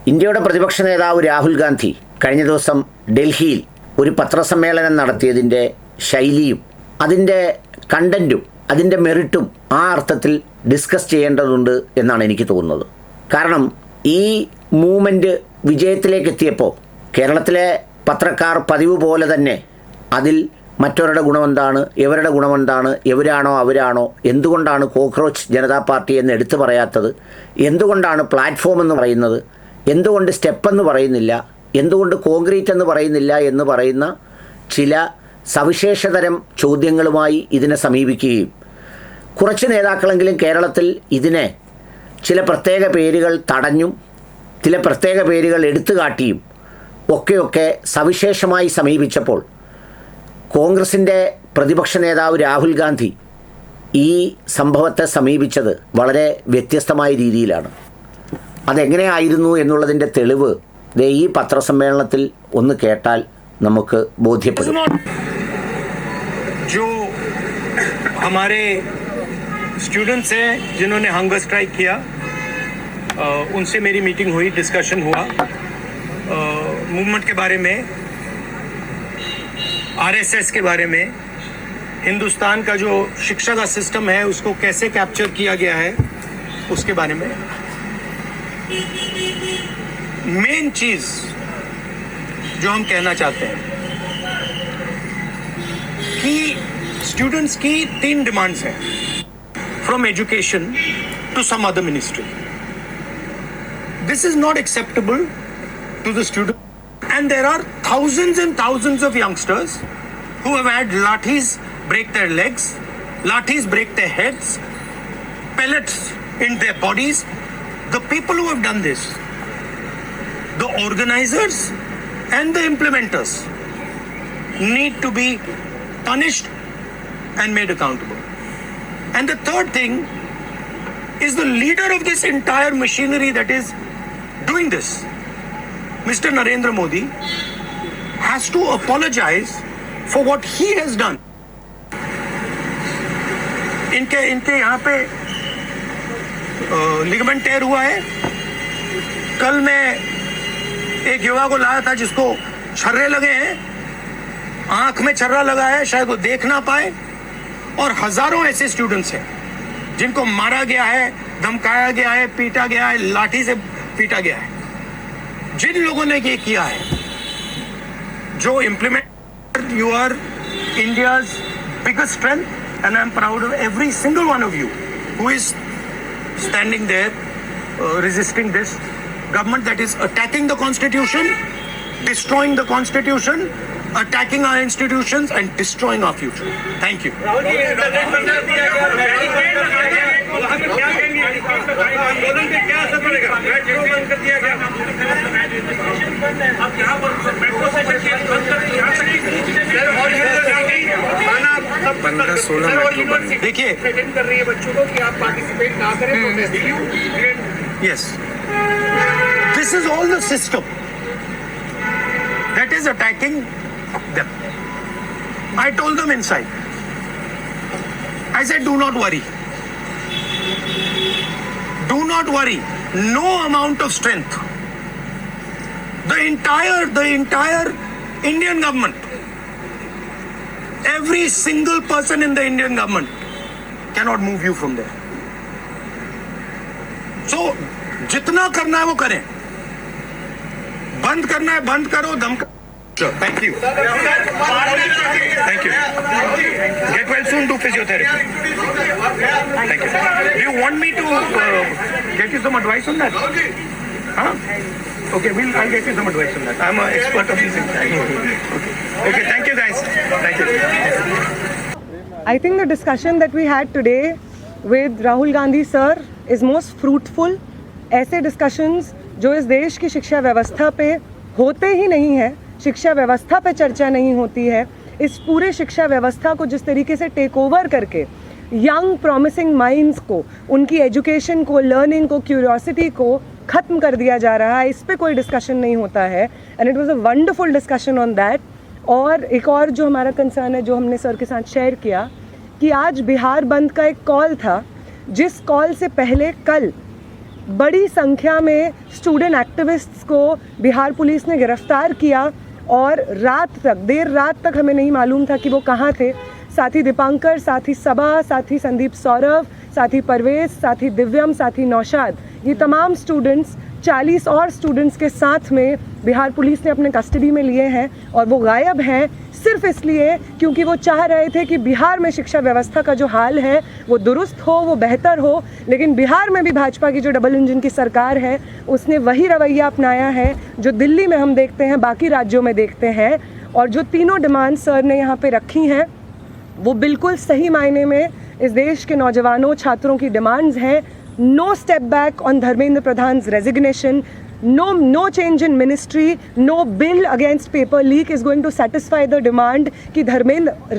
ഇന്ത്യയുടെ പ്രതിപക്ഷ നേതാവ് രാഹുൽ ഗാന്ധി കഴിഞ്ഞ ദിവസം ഡൽഹിയിൽ ഒരു പത്രസമ്മേളനം നടത്തിയതിൻ്റെ ശൈലിയും അതിൻ്റെ കണ്ടൻറ്റും അതിൻ്റെ മെറിറ്റും ആ അർത്ഥത്തിൽ ഡിസ്കസ് ചെയ്യേണ്ടതുണ്ട് എന്നാണ് എനിക്ക് തോന്നുന്നത്. കാരണം ഈ മൂവ്മെൻറ്റ് വിജയത്തിലേക്ക് എത്തിയപ്പോൾ കേരളത്തിലെ പത്രക്കാർ പതിവ് പോലെ തന്നെ അതിൽ മറ്റവരുടെ ഗുണമെന്താണ്, ഇവരുടെ ഗുണമെന്താണ്, ഇവരാണോ അവരാണോ, എന്തുകൊണ്ടാണ് കോക്രോച്ച് ജനതാ പാർട്ടി എന്ന് എടുത്തു പറയാത്തത്, എന്തുകൊണ്ടാണ് പ്ലാറ്റ്ഫോം എന്ന് പറയുന്നത്, എന്തുകൊണ്ട് സ്റ്റെപ്പ് എന്ന് പറയുന്നില്ല, എന്തുകൊണ്ട് കോൺക്രീറ്റ് എന്ന് പറയുന്നില്ല എന്ന് പറയുന്ന ചില സവിശേഷതരം ചോദ്യങ്ങളുമായി ഇതിനെ സമീപിക്കുകയും കുറച്ച് നേതാക്കളെങ്കിലും കേരളത്തിൽ ഇതിനെ ചില പ്രത്യേക പേരുകൾ തടഞ്ഞും ചില പ്രത്യേക പേരുകൾ എടുത്തു കാട്ടിയും ഒക്കെയൊക്കെ സവിശേഷമായി സമീപിച്ചപ്പോൾ കോൺഗ്രസിൻ്റെ പ്രതിപക്ഷ നേതാവ് രാഹുൽ ഗാന്ധി ഈ സംഭവത്തെ സമീപിച്ചത് വളരെ വ്യത്യസ്തമായ രീതിയിലാണ്. അതെങ്ങനെയായിരുന്നു എന്നുള്ളതിൻ്റെ തെളിവ് ഈ പത്രസമ്മേളനത്തിൽ ഒന്ന് കേട്ടാൽ നമുക്ക് ബോധ്യപ്പെടും. जो हमारे स्टूडेंट्स हैं जिन्होंने हंगर स्ट्राइक किया, उनसे मेरी मीटिंग हुई, डिस्कशन हुआ मूवमेंट के बारे में, आरएसएस के बारे में, हिंदुस्तान का जो शिक्षा का सिस्टम है उसको कैसे कैप्चर किया गया है उसके बारे में. मेन चीज जो हम कहना चाहते हैं कि स्टूडेंट्स की 3 डिमांड्स हैं, from education to some other ministry. This is not acceptable to the student, and there are thousands and thousands of youngsters who have had lathis break their legs, lathis break their heads, pellets in their bodies. The people who have done this, the organizers and the implementers, need to be punished and made accountable. And the third thing is the leader of this entire machinery that is doing this, Mr. Narendra Modi, has to apologize for what he has done. इनके यहाँ पे ligament tear हुआ है. कल मैं एक युवा को लाया था जिसको छर्रे लगे हैं, आंख में छर्रा लगा है, शायद वो देख ना पाए. और हजारों ऐसे स्टूडेंट्स हैं जिनको मारा गया है, धमकाया गया है, पीटा गया है, लाठी से पीटा गया है. जिन लोगों ने ये किया है, जो implement, you are India's biggest strength, and I am proud of every single one of you who is standing there resisting this government that is attacking the constitution, destroying the constitution, attacking our institutions and destroying our future. Thank you. देखिए, कर रही है बच्चों को कि आप participate ना करें. Yes, this is all the system that is attacking them. I told them inside, I said, do not worry, do not worry, no amount of strength, the entire Indian government, every single person in the Indian government cannot move you from there. So जितना करना है वो करें, बंद करना है बंद करो, धमका. Thank you. Thank you. Get well soon. Do physiotherapy. Thank you. Do you want me to get you some advice on that? Huh? Okay, I'll get you some advice on that. I'm an expert of these things. Okay, thank you guys. Thank you. I think the discussion that we had today with Rahul Gandhi sir is most fruitful. ऐसे discussions जो इस देश की शिक्षा व्यवस्था पे होते ही नहीं है, शिक्षा व्यवस्था पे चर्चा नहीं होती है, इस पूरे शिक्षा व्यवस्था को जिस तरीके से टेक ओवर करके यंग प्रॉमिसिंग माइंड्स को, उनकी एजुकेशन को, लर्निंग को, क्यूरियोसिटी को ख़त्म कर दिया जा रहा है, इस पे कोई डिस्कशन नहीं होता है. And it was a wonderful discussion on that. और एक और जो हमारा कंसर्न है, जो हमने सर के साथ शेयर किया, कि आज बिहार बंद का एक कॉल था, जिस कॉल से पहले कल बड़ी संख्या में स्टूडेंट एक्टिविस्ट्स को बिहार पुलिस ने गिरफ्तार किया और रात तक, देर रात तक हमें नहीं मालूम था कि वो कहाँ थे। साथी दीपांकर, साथी सबा, साथी संदीप सौरभ, साथी परवेज, साथी दिव्यम, साथी नौशाद, ये तमाम स्टूडेंट्स 40 और स्टूडेंट्स के साथ में बिहार पुलिस ने अपने कस्टडी में लिए हैं और वो गायब हैं सिर्फ इसलिए क्योंकि वो चाह रहे थे कि बिहार में शिक्षा व्यवस्था का जो हाल है वो दुरुस्त हो, वो बेहतर हो। लेकिन बिहार में भी भाजपा की जो डबल इंजन की सरकार है उसने वही रवैया अपनाया है जो दिल्ली में हम देखते हैं, बाकी राज्यों में देखते हैं। और जो तीनों डिमांड सर ने यहाँ पे रखी हैं वो बिल्कुल सही मायने में इस देश के नौजवानों, छात्रों की डिमांड्स हैं। No step back on Dharmendra Pradhan's resignation, no change in ministry, no bill against paper leak is going to satisfy the demand कि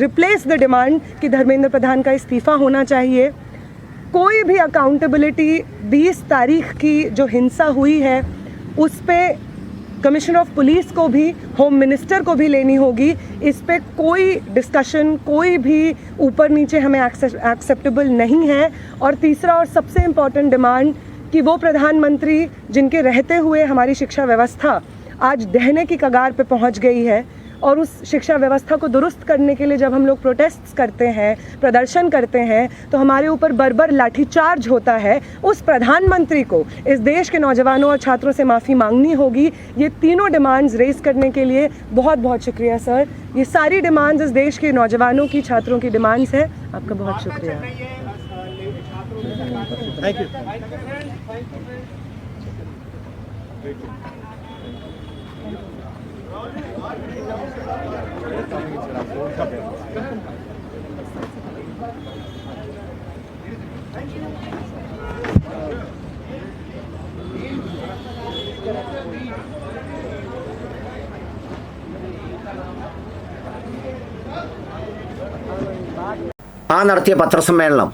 replace the demand कि धर्मेंद्र प्रधान का इस्तीफा होना चाहिए। कोई भी अकाउंटेबिलिटी 20 तारीख की जो हिंसा हुई है उस पे कमिश्नर ऑफ पुलिस को भी, होम मिनिस्टर को भी लेनी होगी। इस पे कोई डिस्कशन, कोई भी ऊपर नीचे हमें एक्सेप्टेबल नहीं है। और तीसरा और सबसे इम्पॉर्टेंट डिमांड कि वो प्रधानमंत्री जिनके रहते हुए हमारी शिक्षा व्यवस्था आज ढहने की कगार पे पहुंच गई है और उस शिक्षा व्यवस्था को दुरुस्त करने के लिए जब हम लोग प्रोटेस्ट करते हैं, प्रदर्शन करते हैं तो हमारे ऊपर बर्बर लाठीचार्ज होता है। उस प्रधानमंत्री को इस देश के नौजवानों और छात्रों से माफ़ी मांगनी होगी। ये तीनों डिमांड्स रेज करने के लिए बहुत बहुत शुक्रिया सर। ये सारी डिमांड्स इस देश के नौजवानों की, छात्रों की डिमांड्स हैं। आपका बहुत शुक्रिया। Thank you. ആ നടത്തിയ പത്രസമ്മേളനം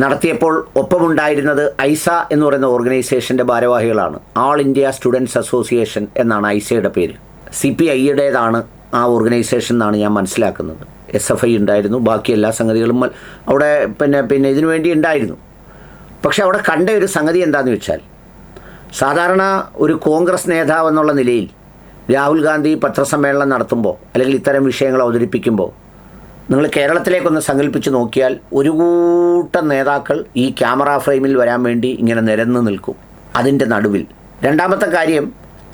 നടത്തിയപ്പോൾ ഒപ്പമുണ്ടായിരുന്നത് ഐസ എന്ന് പറയുന്ന ഓർഗനൈസേഷൻ്റെ ഭാരവാഹികളാണ്. ആൾ ഇന്ത്യ സ്റ്റുഡൻസ് അസോസിയേഷൻ എന്നാണ് ഐസയുടെ പേര്. CPIയുടേതാണ് ആ ഓർഗനൈസേഷൻ എന്നാണ് ഞാൻ മനസ്സിലാക്കുന്നത്. SFI ഉണ്ടായിരുന്നു, ബാക്കി എല്ലാ സംഗതികളും അവിടെ പിന്നെ ഇതിനു വേണ്ടി ഉണ്ടായിരുന്നു. പക്ഷെ അവിടെ കണ്ട ഒരു സംഗതി എന്താണെന്ന് വെച്ചാൽ, സാധാരണ ഒരു കോൺഗ്രസ് നേതാവ് എന്നുള്ള നിലയിൽ രാഹുൽ ഗാന്ധി പത്രസമ്മേളനം നടത്തുമ്പോൾ അല്ലെങ്കിൽ ഇത്തരം വിഷയങ്ങൾ അവതരിപ്പിക്കുമ്പോൾ നിങ്ങൾ കേരളത്തിലേക്കൊന്ന് സങ്കല്പിച്ച് നോക്കിയാൽ ഒരു കൂട്ടം നേതാക്കൾ ഈ ക്യാമറ ഫ്രെയിമിൽ വരാൻ വേണ്ടി ഇങ്ങനെ നിരന്ന് നിൽക്കും അതിൻ്റെ നടുവിൽ. രണ്ടാമത്തെ കാര്യം,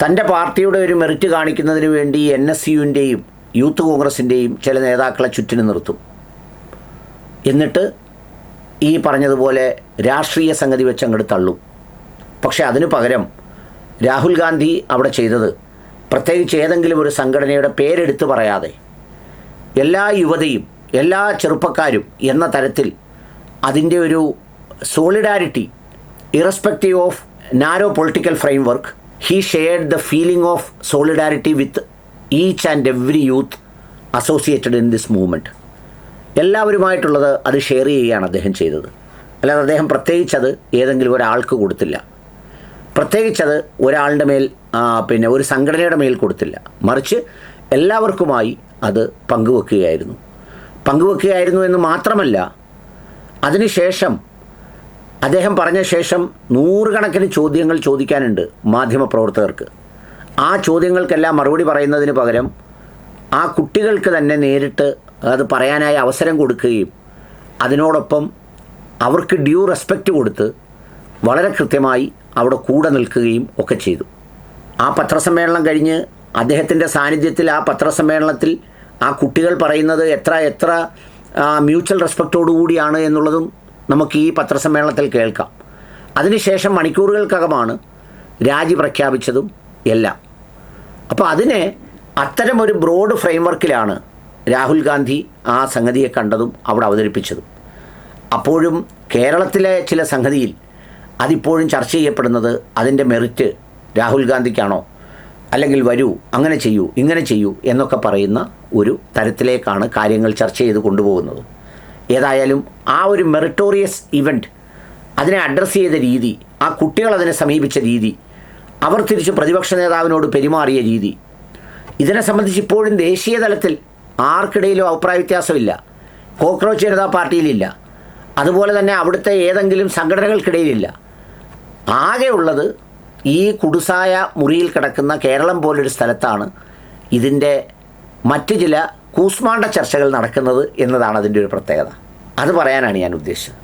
തൻ്റെ പാർട്ടിയുടെ ഒരു മെറിറ്റ് കാണിക്കുന്നതിന് വേണ്ടി NSUവിൻ്റെയും യൂത്ത് കോൺഗ്രസിൻ്റെയും ചില നേതാക്കളെ ചുറ്റിന് നിർത്തും. എന്നിട്ട് ഈ പറഞ്ഞതുപോലെ രാഷ്ട്രീയ സംഗതി വെച്ച് അങ്ങോട്ട് തള്ളും. പക്ഷേ അതിനു പകരം രാഹുൽ ഗാന്ധി അവിടെ ചെയ്തത്, പ്രത്യേകിച്ച് ഏതെങ്കിലും ഒരു സംഘടനയുടെ പേരെടുത്ത് പറയാതെ എല്ലാ യുവതയും എല്ലാ ചെറുപ്പക്കാരും എന്ന തരത്തിൽ അതിൻ്റെ ഒരു solidarity, irrespective of narrow political framework, he shared the feeling of solidarity with each and every youth associated in this movement. എല്ലാവരുമായിട്ടുള്ളത് അത് ഷെയർ ചെയ്യുകയാണ് അദ്ദേഹം ചെയ്തത്. അല്ലാതെ അദ്ദേഹം പ്രത്യേകിച്ചത് ഏതെങ്കിലും ഒരാൾക്ക് കൊടുത്തില്ല, പ്രത്യേകിച്ചത് ഒരാളുടെ മേൽ ഒരു സംഘടനയുടെ മേൽ കൊടുത്തില്ല. മറിച്ച് എല്ലാവർക്കുമായി അത് പങ്കുവെക്കുകയായിരുന്നു എന്ന് മാത്രമല്ല, അതിനുശേഷം അദ്ദേഹം പറഞ്ഞ ശേഷം നൂറുകണക്കിന് ചോദ്യങ്ങൾ ചോദിക്കാനുണ്ട് മാധ്യമപ്രവർത്തകർക്ക്. ആ ചോദ്യങ്ങൾക്കെല്ലാം മറുപടി പറയുന്നതിന് പകരം ആ കുട്ടികൾക്ക് തന്നെ നേരിട്ട് അത് പറയാനായി അവസരം കൊടുക്കുകയും അതിനോടൊപ്പം അവർക്ക് ഡ്യൂ റെസ്പെക്റ്റ് കൊടുത്ത് വളരെ കൃത്യമായി അവിടെ കൂടെ നിൽക്കുകയും ഒക്കെ ചെയ്തു. ആ പത്രസമ്മേളനം കഴിഞ്ഞ് അദ്ദേഹത്തിൻ്റെ സാന്നിധ്യത്തിൽ ആ പത്രസമ്മേളനത്തിൽ ആ കുട്ടികൾ പറയുന്നത് എത്ര മ്യൂച്വൽ റെസ്പെക്റ്റോടുകൂടിയാണ് എന്നുള്ളതും നമുക്ക് ഈ പത്രസമ്മേളനത്തിൽ കേൾക്കാം. അതിനുശേഷം മണിക്കൂറുകൾക്കകമാണ് രാജി പ്രഖ്യാപിച്ചതും എല്ലാം. അപ്പോൾ അതിനെ അത്തരമൊരു ബ്രോഡ് ഫ്രെയിംവർക്കിലാണ് രാഹുൽ ഗാന്ധി ആ സംഗതിയെ കണ്ടതും അവിടെ അവതരിപ്പിച്ചതും. അപ്പോഴും കേരളത്തിലെ ചില സംഗതിയിൽ അതിപ്പോഴും ചർച്ച ചെയ്യപ്പെടുന്നത് അതിൻ്റെ മെറിറ്റ് രാഹുൽ ഗാന്ധിക്കാണോ, അല്ലെങ്കിൽ വരൂ അങ്ങനെ ചെയ്യൂ ഇങ്ങനെ ചെയ്യൂ എന്നൊക്കെ പറയുന്ന ഒരു തരത്തിലേക്കാണ് കാര്യങ്ങൾ ചർച്ച ചെയ്ത് കൊണ്ടുപോകുന്നത്. ഏതായാലും ആ ഒരു മെറിറ്റോറിയസ് ഇവൻറ്റ്, അതിനെ അഡ്രസ്സ് ചെയ്ത രീതി, ആ കുട്ടികൾ അതിനെ സമീപിച്ച രീതി, അവർ തിരിച്ച് പ്രതിപക്ഷ നേതാവിനോട് പെരുമാറിയ രീതി, ഇതിനെ സംബന്ധിച്ച് ഇപ്പോഴും ദേശീയ തലത്തിൽ ആർക്കിടയിലും അഭിപ്രായ വ്യത്യാസമില്ല. കോക്രോച്ച് ജനതാ പാർട്ടിയിലില്ല, അതുപോലെ തന്നെ അവിടുത്തെ ഏതെങ്കിലും സംഘടനകൾക്കിടയിലില്ല. ആകെയുള്ളത് ഈ കുടുസായ മുറിയിൽ കിടക്കുന്ന കേരളം പോലൊരു സ്ഥലത്താണ് ഇതിൻ്റെ മറ്റ് ചില കൂസ്മാണ്ട ചർച്ചകൾ നടക്കുന്നത് എന്നതാണ് അതിൻ്റെ ഒരു പ്രത്യേകത. അത് പറയാനാണ് ഞാൻ ഉദ്ദേശിച്ചത്.